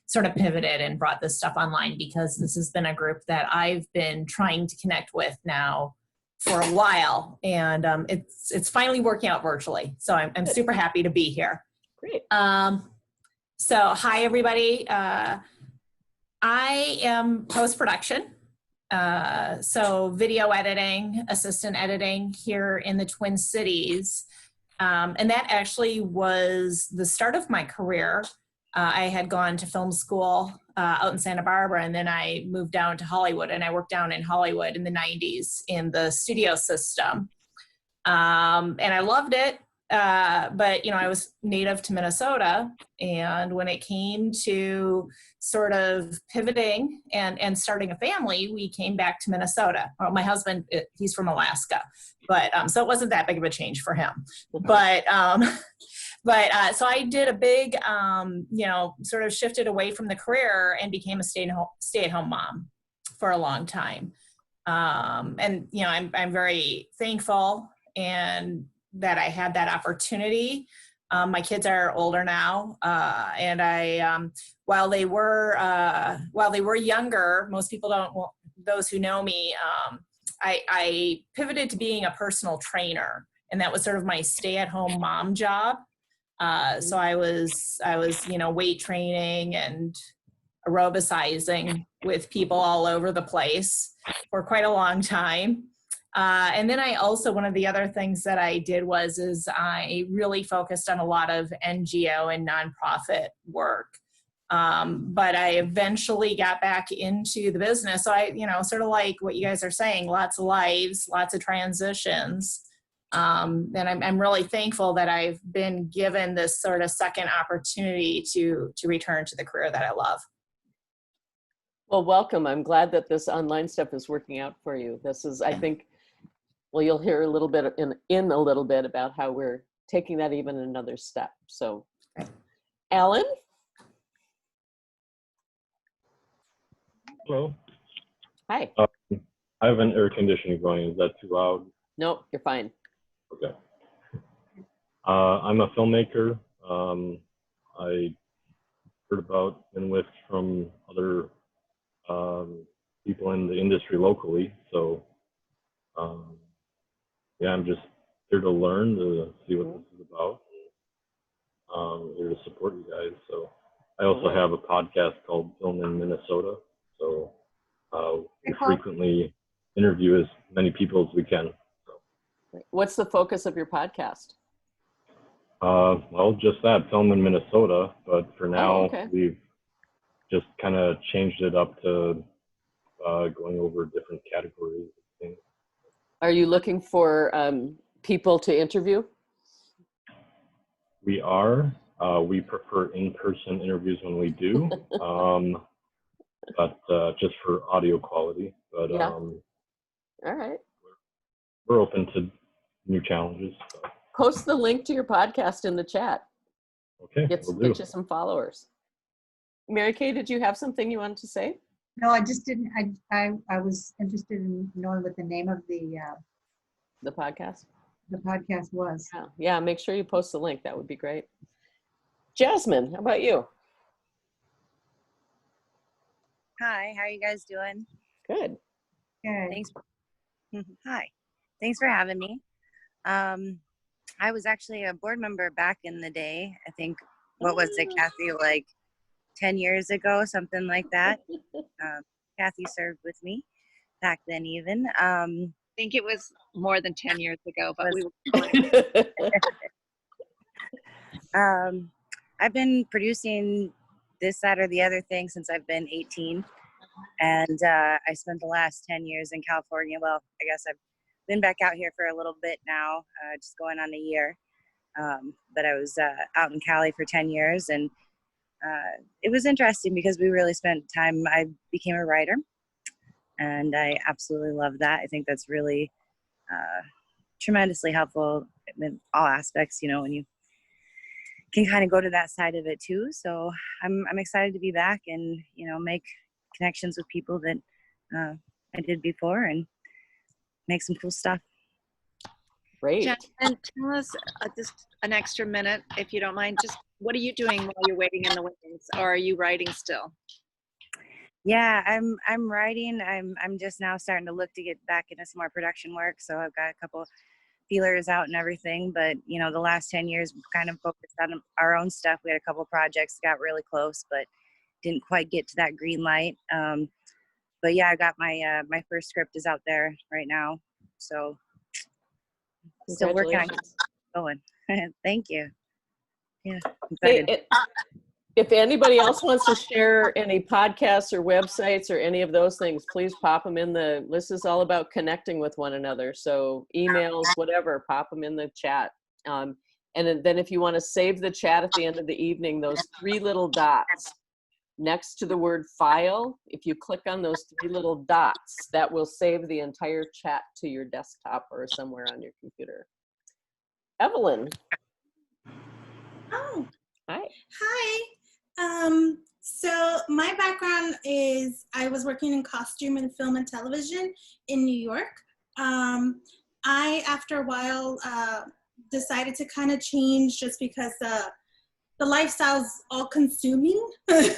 sort of pivoted and brought this stuff online, because this has been a group that I've been trying to connect with now for a while, and it's finally working out virtually. So I'm super happy to be here. Great. So hi everybody. I am post-production. So video editing, assistant editing here in the Twin Cities. And that actually was the start of my career. I had gone to film school out in Santa Barbara, and then I moved down to Hollywood, and I worked down in Hollywood in the 90s in the studio system. And I loved it. But, you know, I was native to Minnesota, and when it came to sort of pivoting and starting a family, we came back to Minnesota. Well, my husband, he's from Alaska, but so it wasn't that big of a change for him. But so I did a big, you know, sort of shifted away from the career and became a stay-at-home mom for a long time. And, you know, I'm very thankful and that I had that opportunity. My kids are older now, and I, while they were younger, most people don't. Those who know me, I pivoted to being a personal trainer, and that was sort of my stay-at-home mom job. So I was, you know, weight training and aerobicizing with people all over the place for quite a long time. And then I also, one of the other things that I did is I really focused on a lot of NGO and nonprofit work. But I eventually got back into the business. So I, sort of like what you guys are saying, lots of lives, lots of transitions. And I'm really thankful that I've been given this sort of second opportunity to return to the career that I love. Well, welcome. I'm glad that this online stuff is working out for you. This is, I think, well, you'll hear a little bit in a little bit about how we're taking that even another step. So, Alan? Hello. Hi. I have an air conditioning going. Is that too loud? No, you're fine. Okay. I'm a filmmaker. I heard about MNWIFT from other people in the industry locally. So, yeah, I'm just here to learn, to see what this is about. Here to support you guys. So, I also have a podcast called Film in Minnesota. So, we frequently interview as many people as we can. So. What's the focus of your podcast? Well, just that, film in Minnesota. But for now, we've just kind of changed it up to going over different categories of things. Are you looking for people to interview? We are. We prefer in-person interviews when we do. But just for audio quality. But all right, we're open to new challenges. So. Post the link to your podcast in the chat. Okay, get you some followers. Mary Kay, did you have something you wanted to say? No, I just didn't. I was interested in knowing what the name of the podcast. The podcast was. Yeah. Make sure you post the link. That would be great. Jasmine, how about you? Hi, how are you guys doing? Good. Good. Thanks. Hi. Thanks for having me. I was actually a board member back in the day. I think, what was it, Kathy, like 10 years ago, something like that. Kathy served with me back then even. I think it was more than 10 years ago, but we were I've been producing this, that, or the other thing since I've been 18. And I spent the last 10 years in California. Well, I guess I've been back out here for a little bit now, just going on a year. But I was out in Cali for 10 years, and it was interesting because we really spent time. I became a writer, and I absolutely love that. I think that's really tremendously helpful in all aspects, when you can kind of go to that side of it too. So I'm excited to be back and, make connections with people that I did before and make some cool stuff. Great. Jen, and tell us just an extra minute, if you don't mind, just what are you doing while you're waiting in the wings, or are you writing still? Yeah, I'm writing. I'm just now starting to look to get back into some more production work. So I've got a couple feelers out and everything, but the last 10 years we've kind of focused on our own stuff. We had a couple projects that got really close, but didn't quite get to that green light. But yeah, I got my first script is out there right now. So still working on going. Thank you. Yeah. If anybody else wants to share any podcasts or websites or any of those things, please pop them in this is all about connecting with one another. So emails, whatever, pop them in the chat. And then if you want to save the chat at the end of the evening, those 3 little dots next to the word file, if you click on those 3 little dots, that will save the entire chat to your desktop or somewhere on your computer. Evelyn. Oh. Hi. Hi. So my background is I was working in costume and film and television in New York. I, after a while, decided to kind of change just because the lifestyle's all consuming. But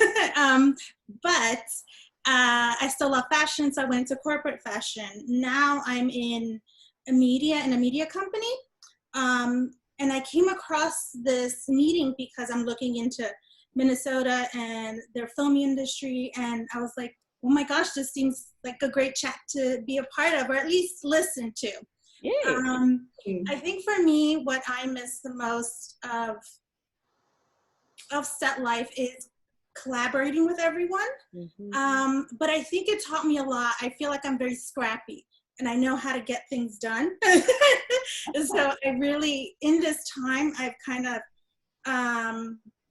I still love fashion, so I went into corporate fashion. Now I'm in a media company. And I came across this meeting because I'm looking into Minnesota and their film industry. And I was like, oh my gosh, this seems like a great chat to be a part of, or at least listen to. I think for me, what I miss the most of set life is collaborating with everyone. But I think it taught me a lot. I feel like I'm very scrappy and I know how to get things done. And so I really, in this time, I've kind of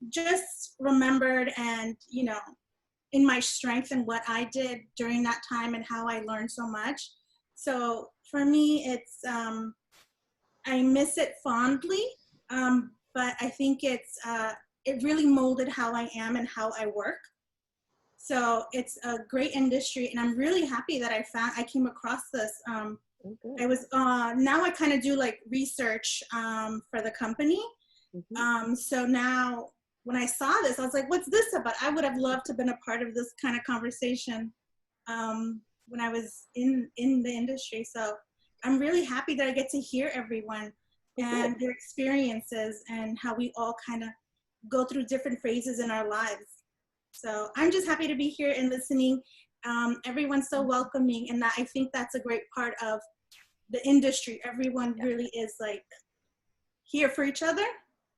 just remembered and, you know, in my strength and what I did during that time and how I learned so much. So for me, it's, I miss it fondly, but I think it's, it really molded how I am and how I work. So it's a great industry, and I'm really happy that I came across this. I was, now I kind of do like research for the company. So now when I saw this, I was like, what's this about? I would have loved to have been a part of this kind of conversation when I was in the industry. So I'm really happy that I get to hear everyone and their experiences and how we all kind of go through different phases in our lives. So I'm just happy to be here and listening. Everyone's so welcoming, and I think that's a great part of the industry. Everyone really is like here for each other,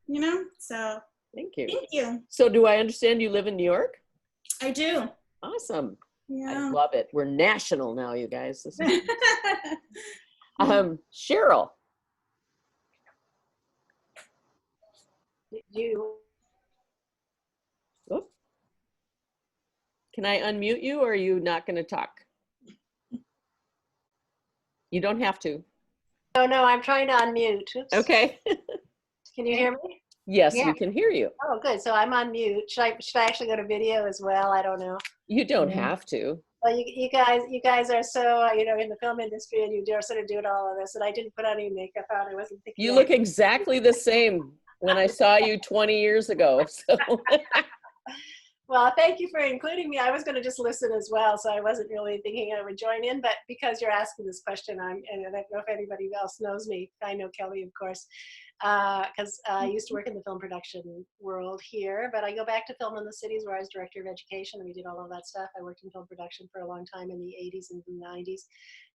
you know? So thank you. Thank you. So do I understand you live in New York? I do. Awesome. Yeah. I love it. We're national now, you guys. This is Cheryl. Whoop. Can I unmute you, or are you not going to talk? You don't have to. No, I'm trying to unmute. Oops. Okay. Can you hear me? Yes, Yeah. we can hear you. Oh, good. So I'm on mute. Should I actually go to video as well? I don't know. You don't have to. Well, you guys are so you know, in the film industry, and you do sort of doing all of this, and I didn't put on any makeup on. I wasn't thinking. You look exactly the same when I saw you 20 years ago. So. Well, thank you for including me. I was going to just listen as well, so I wasn't really thinking I would join in. But because you're asking this question, and I don't know if anybody else knows me. I know Kelly, of course, because I used to work in the film production world here. But I go back to Film in the Cities, where I was director of education, and we did all of that stuff. I worked in film production for a long time in the 80s and the 90s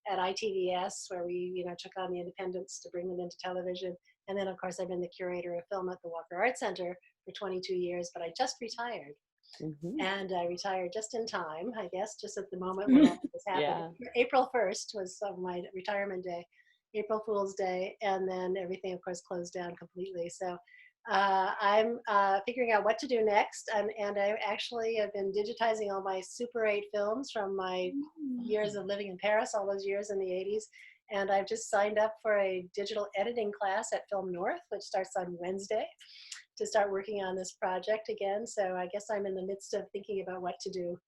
at ITVS, where we took on the independents to bring them into television. And then, of course, I've been the curator of film at the Walker Art Center for 22 years. But I just retired. And I retired just in time, I guess, just at the moment when all this happened. Yeah. April 1st was my retirement day, April Fool's Day, and then everything, of course, closed down completely. So I'm figuring out what to do next, and I actually have been digitizing all my Super 8 films from my years of living in Paris, all those years in the 80s. And I've just signed up for a digital editing class at Film North, which starts on Wednesday, to start working on this project again. So I guess I'm in the midst of thinking about what to do.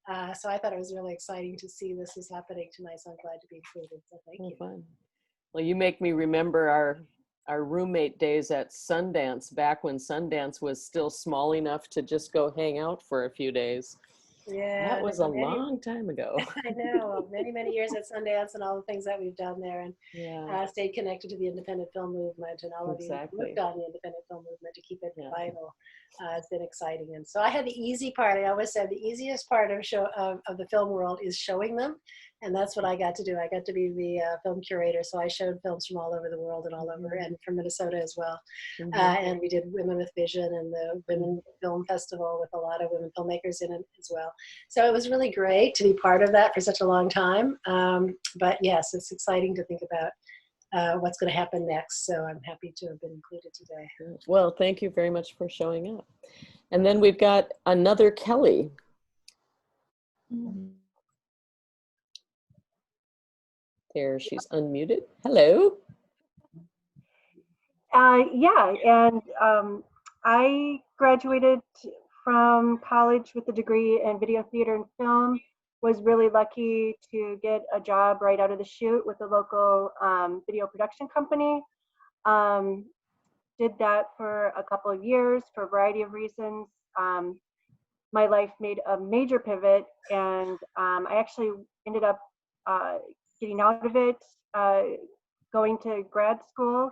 So I thought it was really exciting to see this is happening tonight. So I'm glad to be included. So thank you. Fun. Well, you make me remember our roommate days at Sundance, back when Sundance was still small enough to just go hang out for a few days. Yeah, that was a long time ago. I know, many years at Sundance and all the things that we've done there, and stayed connected to the independent film movement and all of you worked on the independent film movement to keep it vital. It's been exciting, and so I had the easy part. I always said the easiest part of the film world is showing them, and that's what I got to do. I got to be the film curator, so I showed films from all over the world and all over, and from Minnesota as well. And we did Women with Vision and the Women Film Festival with a lot of women filmmakers in it as well. So it was really great to be part of that for such a long time. But yes, it's exciting to think about what's going to happen next. So I'm happy to have been included today. Well, thank you very much for showing up. And then we've got another Kelly. There, she's unmuted. Hello. Yeah, and I graduated from college with a degree in video theater and film. Was really lucky to get a job right out of the chute with a local video production company. Did that for a couple of years for a variety of reasons. My life made a major pivot, and I actually ended up getting out of it, going to grad school,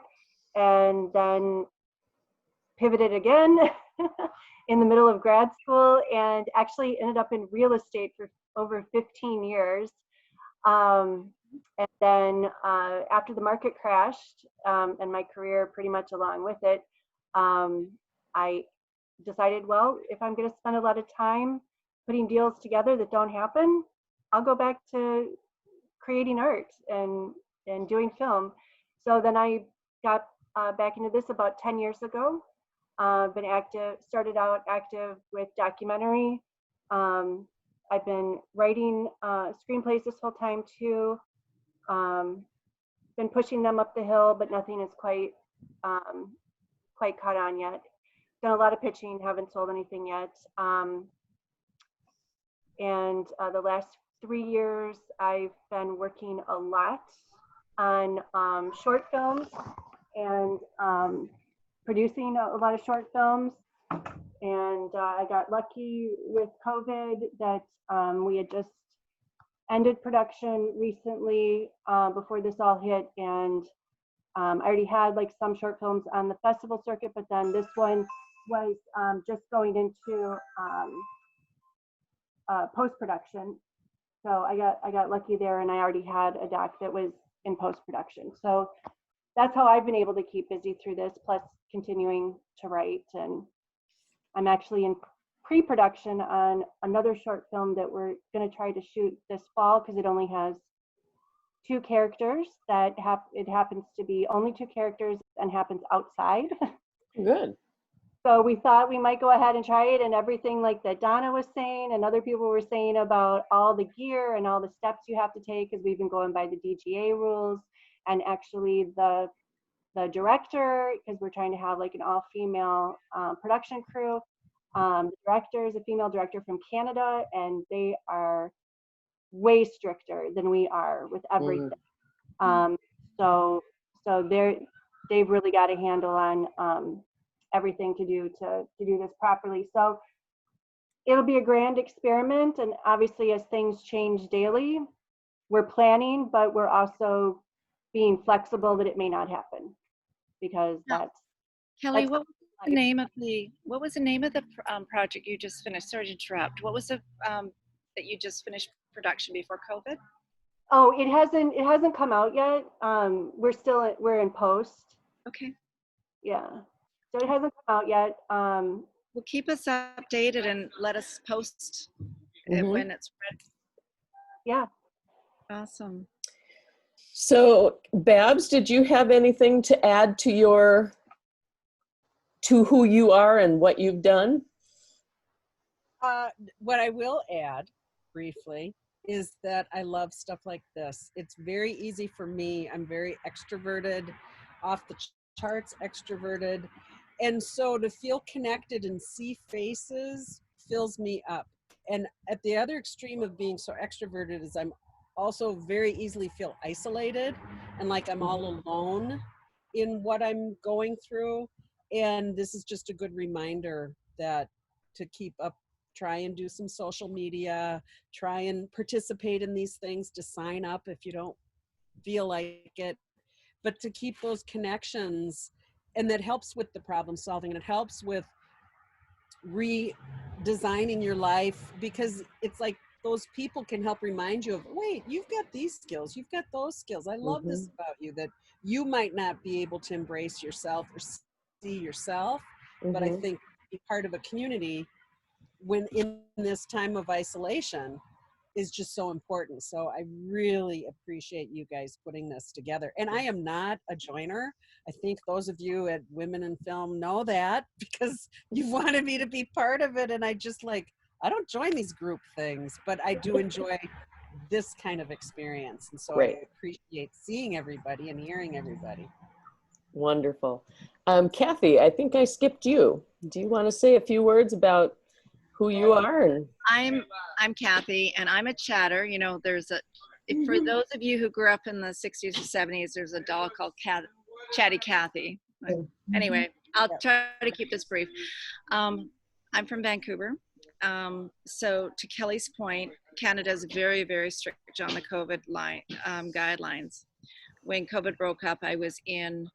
and then pivoted again in the middle of grad school and actually ended up in real estate for over 15 years. And then after the market crashed and my career pretty much along with it, I decided, well, if I'm going to spend a lot of time putting deals together that don't happen, I'll go back to creating art and doing film. So then I got back into this about 10 years ago. Started out active with documentary. I've been writing screenplays this whole time too. Been pushing them up the hill, but nothing is quite caught on yet. Done a lot of pitching, haven't sold anything yet. And the last 3 years, I've been working a lot on short films and producing a lot of short films. And I got lucky with COVID that we had just ended production recently before this all hit. And I already had like some short films on the festival circuit, but then this one was just going into post-production. So I got lucky there, and I already had a doc that was in post-production. So that's how I've been able to keep busy through this, plus continuing to write. And I'm actually in pre-production on another short film that we're going to try to shoot this fall because it only has 2 characters. It happens to be only 2 characters and happens outside. Good. So we thought we might go ahead and try it, and everything like that Donna was saying and other people were saying about all the gear and all the steps you have to take, because we've been going by the DGA rules, and actually the director, because we're trying to have like an all-female production crew. The director is a female director from Canada, and they are way stricter than we are with everything. So they've really got a handle on everything to do this properly. So it'll be a grand experiment, and obviously as things change daily, we're planning, but we're also being flexible that it may not happen, because Kelly, what was the name of the project you just finished? Sorry to interrupt. What was the that you just finished production before COVID? Oh, it hasn't come out yet. We're in post. Okay. Yeah. So it hasn't come out yet. Well, keep us updated and let us post it when it's ready. Yeah. Awesome. So, Babs, did you have anything to add to who you are and what you've done? What I will add briefly is that I love stuff like this. It's very easy for me. I'm very extroverted, off the charts extroverted. And so to feel connected and see faces fills me up. And at the other extreme of being so extroverted is I'm also very easily feel isolated and like I'm all alone in what I'm going through. And this is just a good reminder that to keep up, try and do some social media, try and participate in these things, to sign up if you don't feel like it, but to keep those connections. And that helps with the problem solving, and it helps with redesigning your life, because it's like those people can help remind you of, wait, you've got these skills, you've got those skills. I love this about you, that you might not be able to embrace yourself or see yourself, but I think be part of a community when in this time of isolation is just so important. So I really appreciate you guys putting this together. And I am not a joiner. I think those of you at Women in Film know that, because you wanted me to be part of it. And I just I don't join these group things, but I do enjoy this kind of experience. And so I appreciate seeing everybody and hearing everybody. Wonderful. Kathy, I think I skipped you. Do you want to say a few words about who you are? I'm Kathy, and I'm a chatter. You know, for those of you who grew up in the 60s or 70s, there's a doll called Chatty Kathy. Anyway, I'll try to keep this brief. I'm from Vancouver. So to Kelly's point, Canada is very, very strict on the COVID guidelines. When COVID broke up, I was in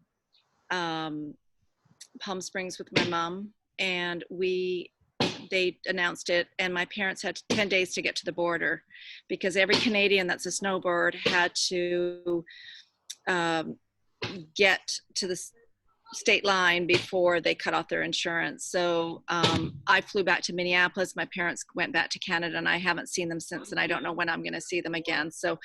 Palm Springs with my mom, and they announced it, and my parents had 10 days to get to the border because every Canadian that's a snowboard had to get to the state line before they cut off their insurance. So I flew back to Minneapolis. My parents went back to Canada, and I haven't seen them since, and I don't know when I'm going to see them again. So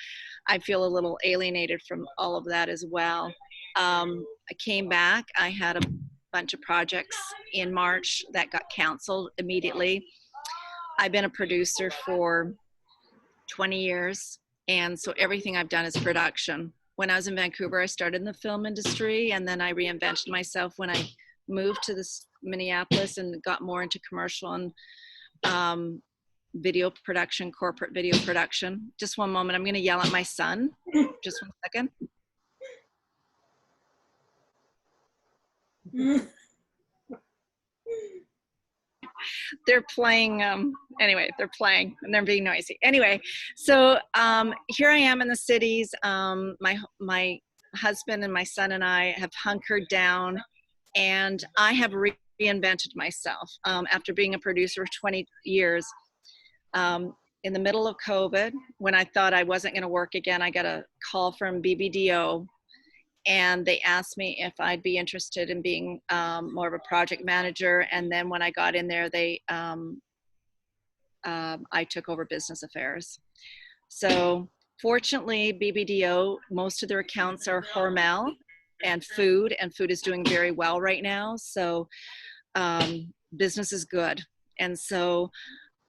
I feel a little alienated from all of that as well. I came back. I had a bunch of projects in March that got canceled immediately. I've been a producer for 20 years, and so everything I've done is production. When I was in Vancouver, I started in the film industry, and then I reinvented myself when I moved to this Minneapolis and got more into commercial and video production, corporate video production. Just one moment, I'm going to yell at my son. Just 1 second. They're playing, anyway, they're playing and they're being noisy. Anyway, so here I am in the cities. My husband and my son and I have hunkered down, and I have reinvented myself after being a producer for 20 years. In the middle of COVID, when I thought I wasn't going to work again, I got a call from BBDO, and they asked me if I'd be interested in being more of a project manager. And then when I got in there, I took over business affairs. So fortunately, BBDO, most of their accounts are Hormel and food is doing very well right now. So business is good. And so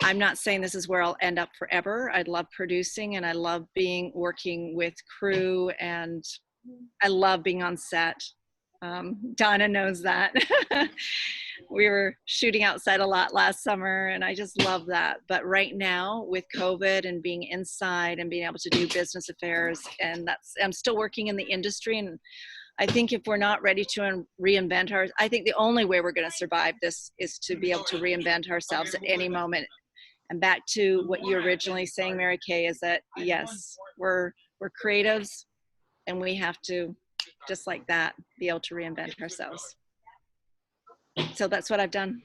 I'm not saying this is where I'll end up forever. I love producing, and I love working with crew, and I love being on set. Donna knows that. We were shooting outside a lot last summer, and I just love that. But right now with COVID and being inside and being able to do business affairs, and I'm still working in the industry. And I think if we're not ready to reinvent I think the only way we're going to survive this is to be able to reinvent ourselves at any moment. And back to what you were originally saying, Mary Kay, is that yes, we're creatives, and we have to, just like that, be able to reinvent ourselves. So that's what I've done.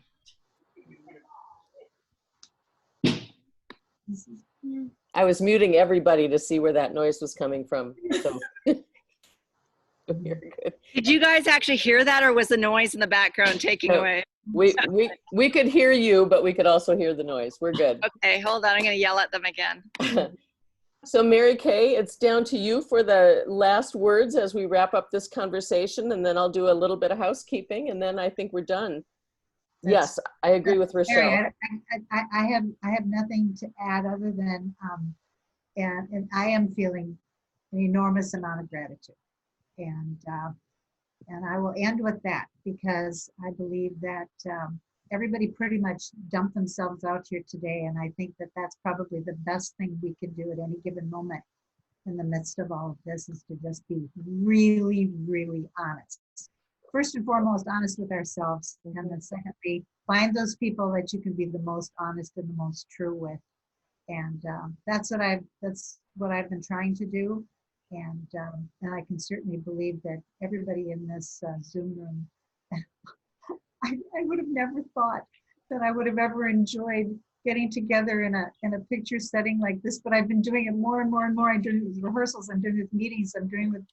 I was muting everybody to see where that noise was coming from. So. Did you guys actually hear that, or was the noise in the background taking away? We could hear you, but we could also hear the noise. We're good. Okay, hold on. I'm going to yell at them again. So Mary Kay, it's down to you for the last words as we wrap up this conversation, and then I'll do a little bit of housekeeping, and then I think we're done. Yes, I agree with Rochelle. Mary, I have nothing to add other than, and I am feeling an enormous amount of gratitude, and I will end with that, because I believe that everybody pretty much dumped themselves out here today, and I think that that's probably the best thing we can do at any given moment in the midst of all of this, is to just be really, really honest. First and foremost, honest with ourselves, and then secondly, find those people that you can be the most honest and the most true with, and that's what I've been trying to do, and I can certainly believe that everybody in this Zoom room. I would have never thought that I would have ever enjoyed getting together in a picture setting like this, but I've been doing it more and more and more. I'm doing it with rehearsals, I'm doing it with meetings, I'm doing it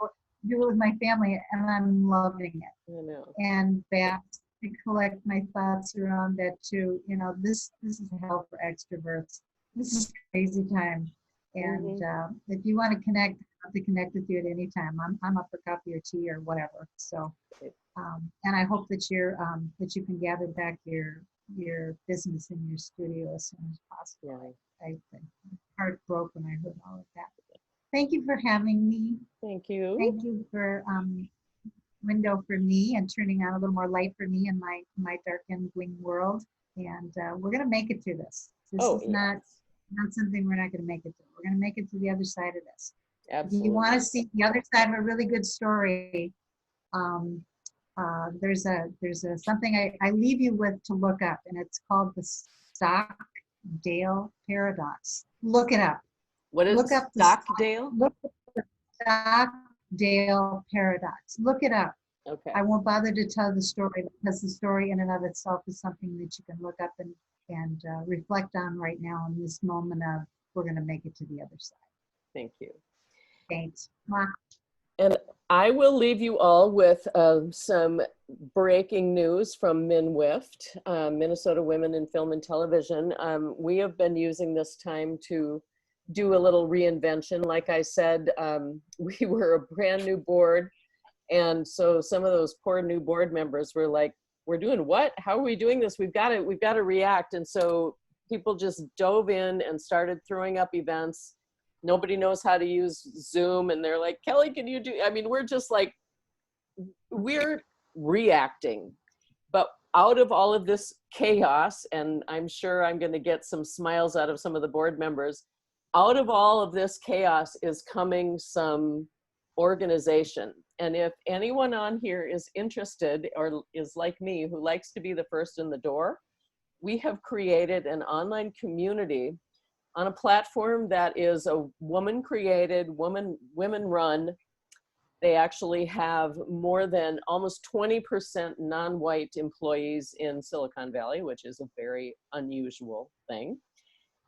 with my family, and I'm loving it. I know. And that, to collect my thoughts around that too. You know, this is hell for extroverts. This is crazy time. And if you want to connect, I'd love to connect with you at any time. I'm up for coffee or tea or whatever. So. And I hope that that you can gather back your business in your studio as soon as possible. I've been heart broke when I heard all of that. Thank you for having me. Thank you. Thank you for window for me and turning on a little more light for me in my darkened wing world. And we're gonna make it through this. This is not something we're not gonna make it through. We're gonna make it to the other side of this. Absolutely. If you want to see the other side of a really good story, there's something I leave you with to look up, and it's called the Stockdale Paradox. Look it up. What is Stockdale? Look up the Stockdale Paradox. Look it up. Okay. I won't bother to tell the story because the story in and of itself is something that you can look up and reflect on right now in this moment of we're going to make it to the other side. Thank you. Thanks. Mwah. And I will leave you all with some breaking news from MNWIFT, Minnesota Women in Film and Television. We have been using this time to do a little reinvention. Like I said, we were a brand new board. And so some of those poor new board members were like, we're doing what? How are we doing this? We've got to react. And so people just dove in and started throwing up events. Nobody knows how to use Zoom. And they're like, Kelly, can you do, I mean, we're just like, we're reacting. But out of all of this chaos, and I'm sure I'm going to get some smiles out of some of the board members, out of all of this chaos is coming some organization. And if anyone on here is interested or is like me, who likes to be the first in the door, we have created an online community on a platform that is a woman-created, women-run. They actually have more than almost 20% non-white employees in Silicon Valley, which is a very unusual thing.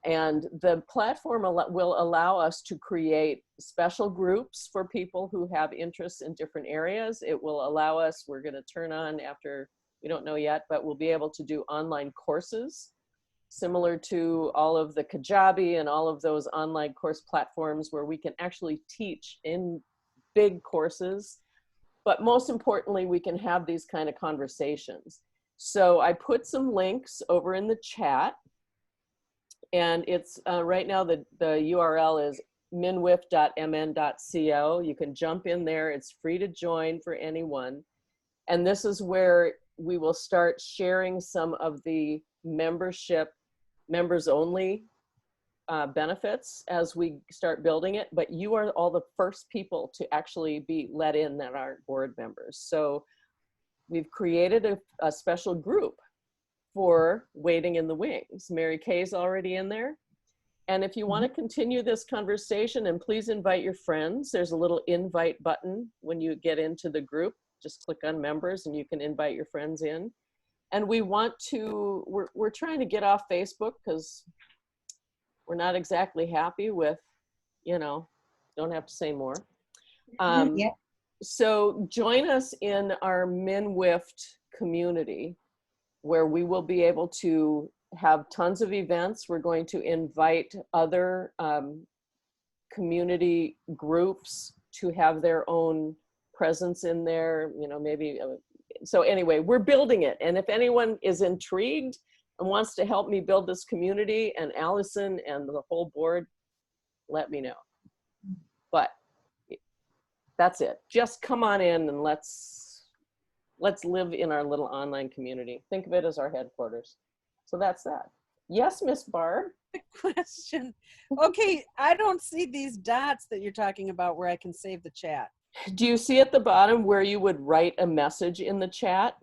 And the platform will allow us to create special groups for people who have interests in different areas. It will allow us, we're going to turn on after, we don't know yet, but we'll be able to do online courses similar to all of the Kajabi and all of those online course platforms where we can actually teach in big courses. But most importantly, we can have these kind of conversations. So I put some links over in the chat. And it's right now the URL is minwift.mn.co. You can jump in there. It's free to join for anyone. And this is where we will start sharing some of the members only benefits as we start building it. But you are all the first people to actually be let in that aren't board members. So we've created a special group for waiting in the wings. Mary Kay's already in there. And if you want to continue this conversation, and please invite your friends, there's a little invite button when you get into the group. Just click on members and you can invite your friends in. And we want to, we're trying to get off Facebook because we're not exactly happy with, you know, don't have to say more. Yeah. So join us in our MNWIFT community, where we will be able to have tons of events. We're going to invite other community groups to have their own presence in there, you know, maybe. So anyway, we're building it. And if anyone is intrigued and wants to help me build this community, and Allison and the whole board, let me know. But that's it. Just come on in and let's live in our little online community. Think of it as our headquarters. So that's that. Yes, Miss Barb? The question. Okay, I don't see these dots that you're talking about where I can save the chat. Do you see at the bottom where you would write a message in the chat?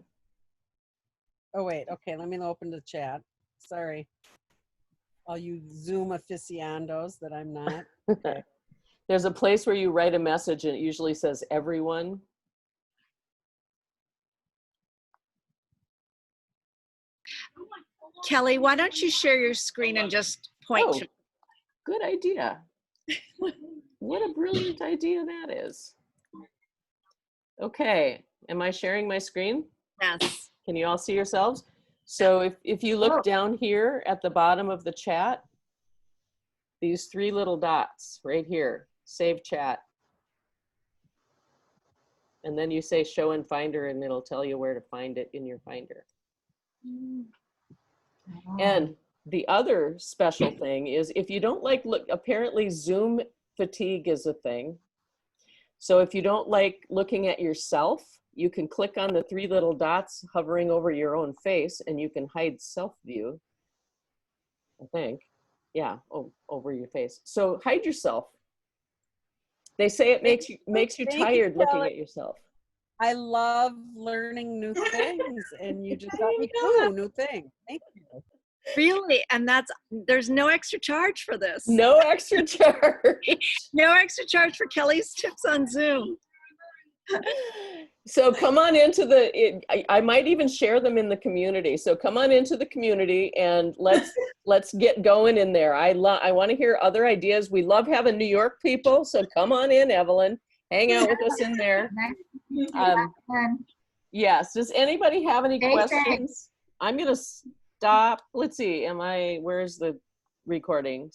Oh, wait. Okay, let me open the chat. Sorry. All you Zoom aficionados that I'm not. Okay. There's a place where you write a message and it usually says everyone. Kelly, why don't you share your screen and just point to. Good idea. What a brilliant idea that is. Okay, am I sharing my screen? Yes. Can you all see yourselves? So if you look down here at the bottom of the chat, these three little dots right here, save chat. And then you say show in Finder and it'll tell you where to find it in your Finder. And the other special thing is if you don't like, look, apparently Zoom fatigue is a thing. So if you don't like looking at yourself, you can click on the three little dots hovering over your own face and you can hide self view, I think. Yeah, over your face. So hide yourself. They say it makes you tired looking at yourself. I love learning new things, and you just got me through a new thing. Thank you. Really? And there's no extra charge for this. No extra charge. No extra charge for Kelly's tips on Zoom. So come on into I might even share them in the community. So come on into the community and let's get going in there. I want to hear other ideas. We love having New York people. So come on in, Evelyn. Hang out with us in there. Yes. Does anybody have any questions? I'm going to stop. Let's see. Where's the recording?